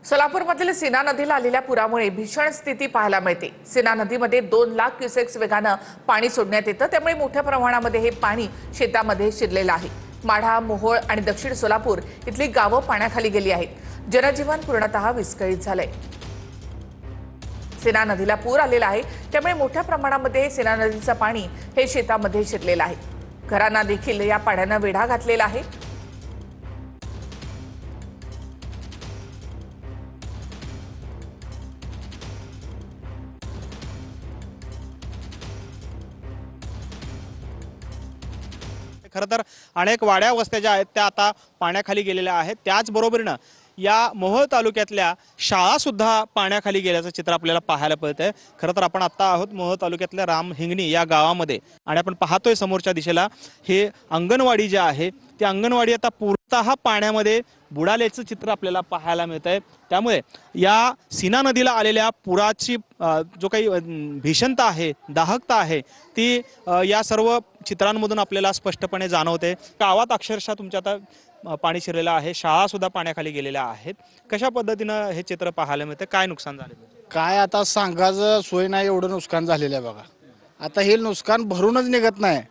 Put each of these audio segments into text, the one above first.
सोलापूरमधील सीना नदीला आलेल्या पुरामुळे भीषण स्थिती पाहायला मिळते। सीना नदीमध्ये 2 लाख क्युसेक्स वेगाने पाणी सोडण्यात येतं, त्यामुळे मोठ्या प्रमाणामध्ये हे पाणी शेतामध्ये शिरलेलं आहे। माढा, मोहोळ आणि दक्षिण सोलापूर इथली गावं पाण्याखाली गेली आहेत। जनजीवन पूर्णतः विस्कळीत झालंय। सीना नदीला पूर आलेला आहे, त्यामुळे मोठ्या प्रमाणामध्ये सीना नदीचं पाणी हे शेतामध्ये शिरलेलं आहे। घरांना देखील या पाण्याने वेढा घातलेला आहे। खरं तर अनेक वाड्या वस्त्या ज्या आहेत त्या आता पाण्याखाली गेलेल्या आहेत। त्याचबरोबरीनं या मोहोळ तालुक्यातल्या शाळा सुद्धा पाण्याखाली गेल्याचं चित्र आपल्याला पाहायला मिळतंय। खरं तर आपण आता आहोत मोहोळ तालुक्यातल्या रामहिंगणी या गावामध्ये आणि आपण पाहतोय समोरच्या दिशेला हे अंगणवाडी जे आहे ती अंगणवाडी आता पूर्णतः पाण्यामध्ये बुडाल्याचं चित्र आपल्याला पाहायला मिळतंय। त्यामुळे या सीना नदीला आलेल्या पुराची जो काही भीषणता आहे, दाहकता आहे ती या सर्व चित्रांमधून आपल्याला स्पष्टपणे जाणवते। गावात अक्षरशः तुमच्या आता पाणी शिरलेलं आहे, शाळा सुद्धा पाण्याखाली गेलेल्या आहेत। कशा पद्धतीनं हे चित्र पाहायला मिळते, काय नुकसान झाले? काय आता सांगायचं सोय नाही, एवढं नुकसान झालेलं आहे बघा। आता हे नुकसान भरूनच निघत नाही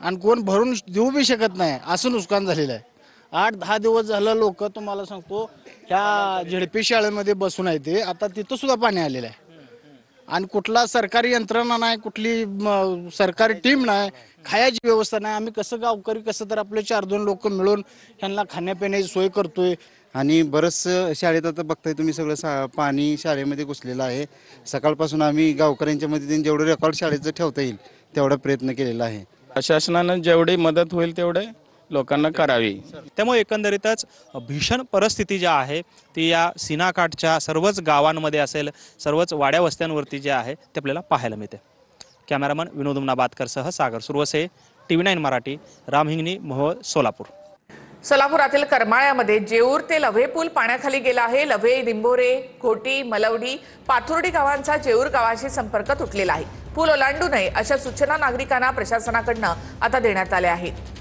आणि कोण भरून देऊ बी शकत नाही, असं नुकसान झालेलं आहे। 8-10 दिवस झालं लोक तुम्हाला सांगतो ह्या झेडपी शाळेमध्ये बसून आहे ते, आता तिथं सुद्धा पाणी आलेलं आहे आणि कुठला सरकारी यंत्रणा नाही, कुठली सरकारी टीम नाही, खायची व्यवस्था नाही। आम्ही कसं गावकरी कसं तर आपले 4-2 लोक मिळून ह्यांना खाण्यापिण्याची सोय करतोय। आणि बरंच शाळेत आता बघताय तुम्ही सगळं पाणी शाळेमध्ये घुसलेलं आहे। सकाळपासून आम्ही गावकऱ्यांच्या मदतीने जेवढं रेकॉर्ड शाळेचं ठेवता येईल तेवढा प्रयत्न केलेला आहे। शासनानं जेवढी मदत होईल तेवढे लोकांना करावी। त्यामुळे एकंदरीतच भीषण परिस्थिती जी आहे ती या सीनाकाठच्या सर्वच गावांमध्ये असेल, सर्वच वाड्या वस्त्यांवरती जे आहे ते आपल्याला पाहायला मिळते। कॅमेरामन विनोद मुनाबादकरसह सागर सुरवसे, TV9 मराठी, रामहिंगणी, मोहोळ, सोलापूर। सोलापुरातील करमाळ्यामध्ये जेऊर ते लव्हे पूल पाण्याखाली गेला आहे। लव्हे, निंबोरे, घोटी, मलवडी, पाथुर्डी गावांचा जेऊर गावाशी संपर्क तुटलेला आहे। पूल ओलांडू नये अशा सूचना नागरिकांना प्रशासनाकडून आता देण्यात आल्या आहेत।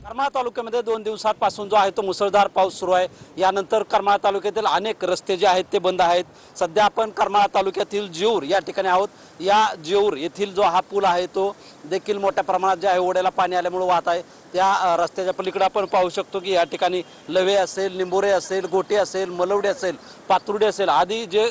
करमाळा तालुक्यामध्ये 2 दिवसांपासून जो आहे तो मुसळधार पाऊस सुरू आहे। यानंतर करमाळा तालुक्यातील अनेक रस्ते जे आहेत ते बंद आहेत। सध्या आपण करमाळा तालुक्यातील जेऊर या ठिकाणी आहोत। या जेऊर येथील जो हा पूल आहे तो देखील मोठ्या प्रमाणात जे आहे ओढ्याला पाणी आल्यामुळे वाहत आहे। त्या रस्त्याच्या पलीकडे आपण पाहू शकतो की या ठिकाणी लवे असेल, निंबोरे असेल, गोटे असेल, मलवडे असेल, पाथुर्डी असेल आदी जे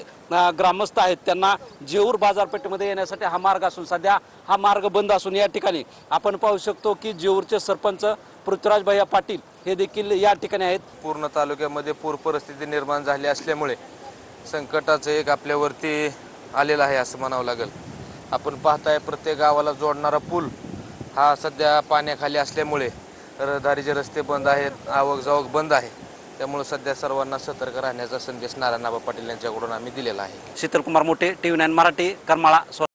ग्रामस्थ आहेत त्यांना जेऊर बाजारपेठेमध्ये येण्यासाठी हा मार्ग असून सध्या हा मार्ग बंद असून या ठिकाणी आपण पाहू शकतो की जेऊरचे सरपंच पृथ्वीराज भैया पाटील हे देखील या ठिकाणी आहेत। पूर्ण तालुक्यामध्ये पूर परिस्थिती निर्माण झाली असल्यामुळे संकटाचं एक आपल्यावरती आलेलं आहे असं म्हणावं लागेल। आपण पाहताय प्रत्येक गावाला जोडणारा पूल हा सध्या पाण्याखाली असल्यामुळे रहदारीचे रस्ते बंद आहेत, आवक जावक बंद आहे। त्यामुळे सध्या सर्वांना सतर्क राहण्याचा संदेश नारायणआबा पाटील यांच्याकडून आम्ही दिलेला आहे। शीतलकुमार मोठे, TV9 मराठी, करमाळा।